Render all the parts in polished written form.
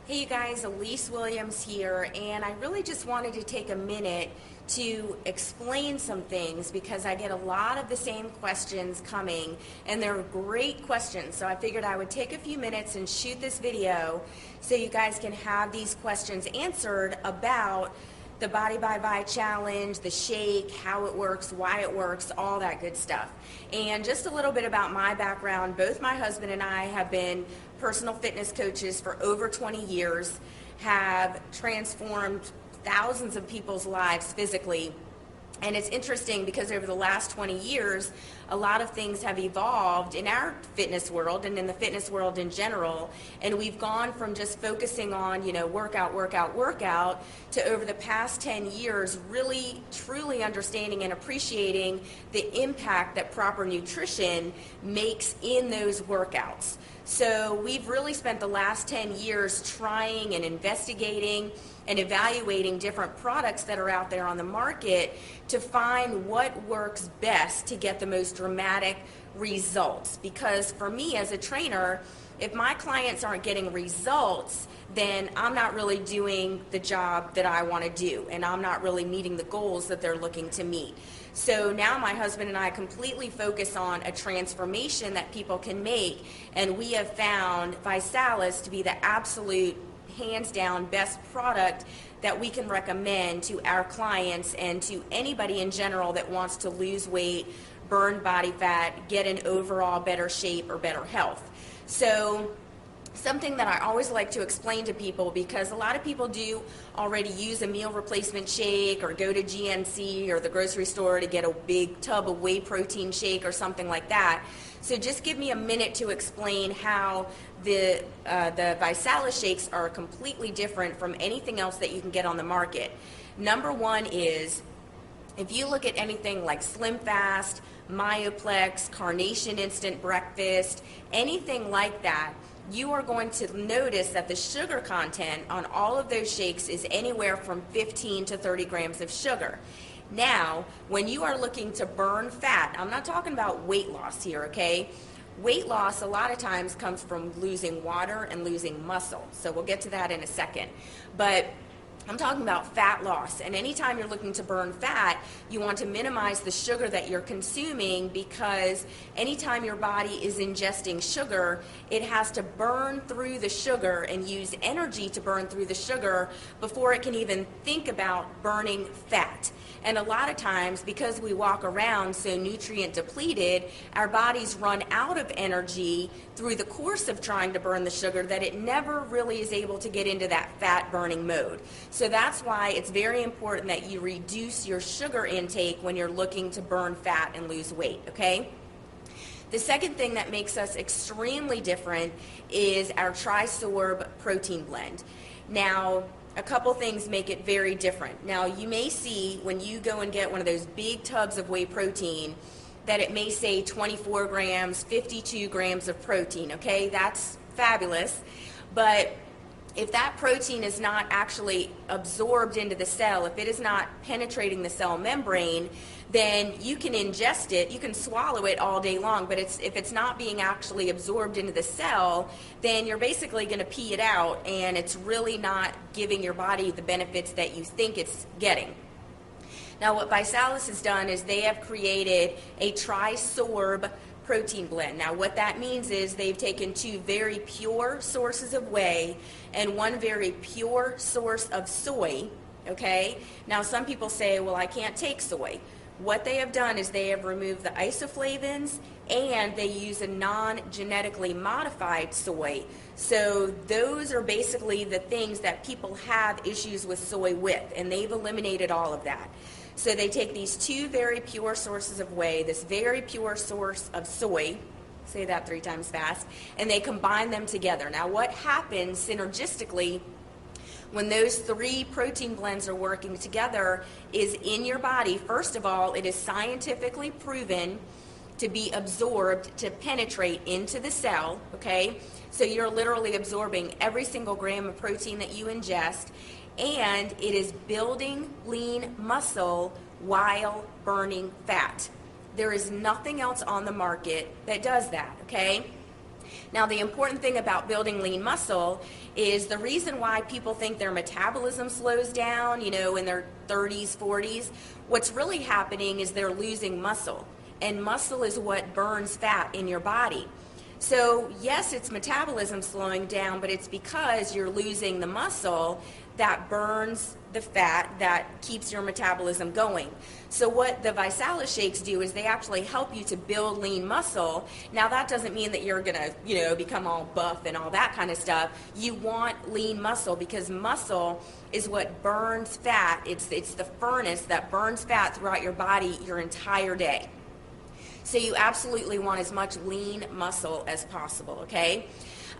Hey you guys, Elise Williams here, and I really just wanted to take a minute to explain some things because I get a lot of the same questions coming, and they're great questions. So I figured I would take a few minutes and shoot this video so you guys can have these questions answered about the Body by Vi challenge, the shake, how it works, why it works, all that good stuff. And just a little bit about my background. Both my husband and I have been personal fitness coaches for over 20 years, have transformed thousands of people's lives physically. And it's interesting because over the last 20 years, a lot of things have evolved in our fitness world and in the fitness world in general. And we've gone from just focusing on, workout, workout, workout, to over the past 10 years, really, truly understanding and appreciating the impact that proper nutrition makes in those workouts. So we've really spent the last 10 years trying and investigating and evaluating different products that are out there on the market to find what works best to get the most dramatic results. Because for me as a trainer, if my clients aren't getting results, then I'm not really doing the job that I want to do, and I'm not really meeting the goals that they're looking to meet. So now my husband and I completely focus on a transformation that people can make, and we have found ViSalus to be the absolute hands down best product that we can recommend to our clients and to anybody in general that wants to lose weight, burn body fat, get in overall better shape or better health. So something that I always like to explain to people, because a lot of people do already use a meal replacement shake or go to GNC or the grocery store to get a big tub of whey protein shake or something like that. So just give me a minute to explain how the ViSalus shakes are completely different from anything else that you can get on the market. Number one is, if you look at anything like Slim Fast, Myoplex, Carnation Instant Breakfast, anything like that, you are going to notice that the sugar content on all of those shakes is anywhere from 15 to 30 grams of sugar. Now, when you are looking to burn fat, I'm not talking about weight loss here, okay? Weight loss a lot of times comes from losing water and losing muscle. So we'll get to that in a second. But I'm talking about fat loss, and anytime you're looking to burn fat, you want to minimize the sugar that you're consuming, because anytime your body is ingesting sugar, it has to burn through the sugar and use energy to burn through the sugar before it can even think about burning fat. And a lot of times, because we walk around so nutrient depleted, our bodies run out of energy through the course of trying to burn the sugar, that it never really is able to get into that fat burning mode. So that's why it's very important that you reduce your sugar intake when you're looking to burn fat and lose weight, okay? The second thing that makes us extremely different is our Trisorb protein blend. Now, a couple things make it very different. Now, you may see when you go and get one of those big tubs of whey protein that it may say 24 grams, 52 grams of protein, okay? That's fabulous. But if that protein is not actually absorbed into the cell, if it is not penetrating the cell membrane, then you can ingest it, you can swallow it all day long, but if it's not being actually absorbed into the cell, then you're basically going to pee it out, and it's really not giving your body the benefits that you think it's getting. Now, what ViSalus has done is they have created a Trisorb protein blend. Now, what that means is they've taken two very pure sources of whey and one very pure source of soy, okay? Now, some people say, well, I can't take soy. What they have done is they have removed the isoflavins, and they use a non-genetically modified soy. So those are basically the things that people have issues with soy with, and they've eliminated all of that. So they take these two very pure sources of whey, this very pure source of soy, say that 3 times fast, and they combine them together. Now, what happens synergistically when those 3 protein blends are working together is in your body, first of all, it is scientifically proven to be absorbed, to penetrate into the cell, okay? So you're literally absorbing every single gram of protein that you ingest, and it is building lean muscle while burning fat. There is nothing else on the market that does that, okay? Now, the important thing about building lean muscle is the reason why people think their metabolism slows down, in their 30s, 40s, what's really happening is they're losing muscle. And muscle is what burns fat in your body. So yes, it's metabolism slowing down, but it's because you're losing the muscle that burns the fat that keeps your metabolism going. So what the Visalis shakes do is they actually help you to build lean muscle. Now that doesn't mean that you're gonna, become all buff and all that kind of stuff. You want lean muscle because muscle is what burns fat. It's the furnace that burns fat throughout your body your entire day. So you absolutely want as much lean muscle as possible, okay?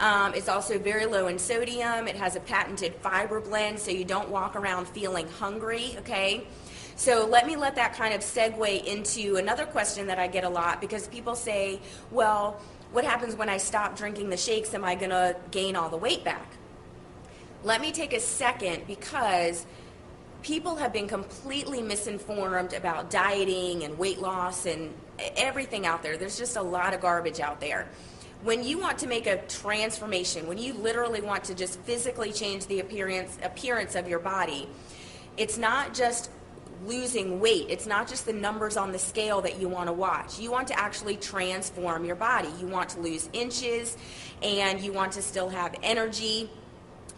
It's also very low in sodium. It has a patented fiber blend, so you don't walk around feeling hungry, okay? So let that kind of segue into another question that I get a lot, because people say, well, what happens when I stop drinking the shakes? Am I gonna gain all the weight back? Let me take a second, because people have been completely misinformed about dieting and weight loss and everything out there. There's just a lot of garbage out there. When you want to make a transformation, when you literally want to just physically change the appearance of your body, it's not just losing weight. It's not just the numbers on the scale that you want to watch. You want to actually transform your body. You want to lose inches, and you want to still have energy.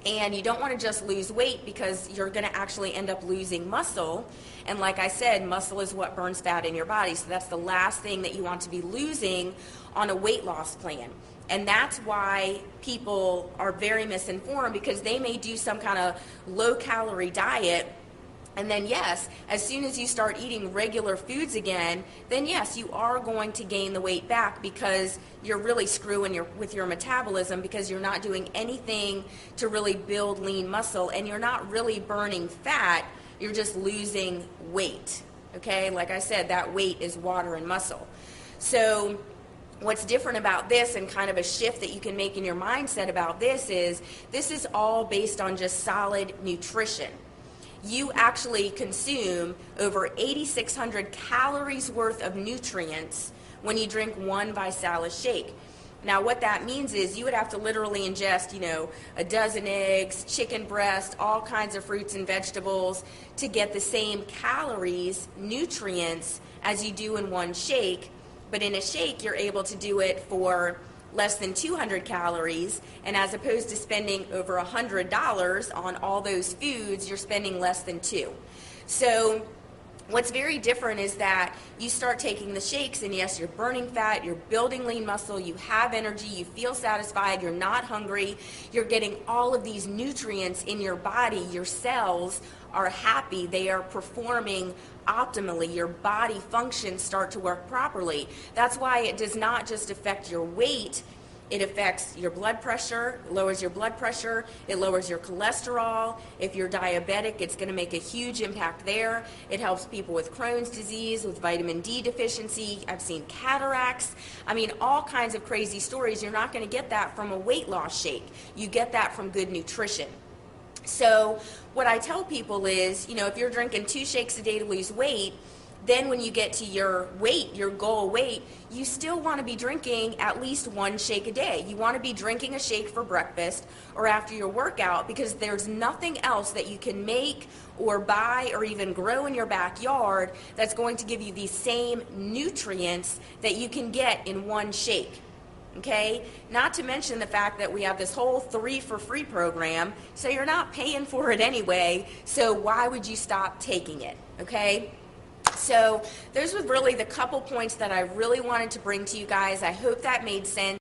And you don't want to just lose weight, because you're going to actually end up losing muscle. And like I said, muscle is what burns fat in your body. So that's the last thing that you want to be losing on a weight loss plan. And that's why people are very misinformed, because they may do some kind of low-calorie diet. And then yes, as soon as you start eating regular foods again, then yes, you are going to gain the weight back, because you're really screwing with your metabolism, because you're not doing anything to really build lean muscle, and you're not really burning fat, you're just losing weight. Okay, like I said, that weight is water and muscle. So what's different about this, and kind of a shift that you can make in your mindset about this is all based on just solid nutrition. You actually consume over 8,600 calories worth of nutrients when you drink one Visalis shake. Now what that means is you would have to literally ingest, a dozen eggs, chicken breast, all kinds of fruits and vegetables to get the same calories, nutrients, as you do in one shake. But in a shake, you're able to do it for less than 200 calories, and as opposed to spending over $100 on all those foods, you're spending less than $2. So what's very different is that you start taking the shakes, and yes, you're burning fat, you're building lean muscle, you have energy, you feel satisfied, you're not hungry, you're getting all of these nutrients in your body, your cells are happy, they are performing optimally, your body functions start to work properly. That's why it does not just affect your weight, it affects your blood pressure, lowers your blood pressure, it lowers your cholesterol. If you're diabetic, it's going to make a huge impact there. It helps people with Crohn's disease, with vitamin D deficiency. I've seen cataracts. I mean, all kinds of crazy stories. You're not going to get that from a weight loss shake. You get that from good nutrition. So what I tell people is, if you're drinking 2 shakes a day to lose weight, then when you get to your weight, your goal weight, you still want to be drinking at least 1 shake a day. You want to be drinking a shake for breakfast or after your workout, because there's nothing else that you can make or buy or even grow in your backyard that's going to give you the same nutrients that you can get in 1 shake. Okay, not to mention the fact that we have this whole 3 for free program, so you're not paying for it anyway, so why would you stop taking it? Okay, so those were really the couple points that I really wanted to bring to you guys. I hope that made sense.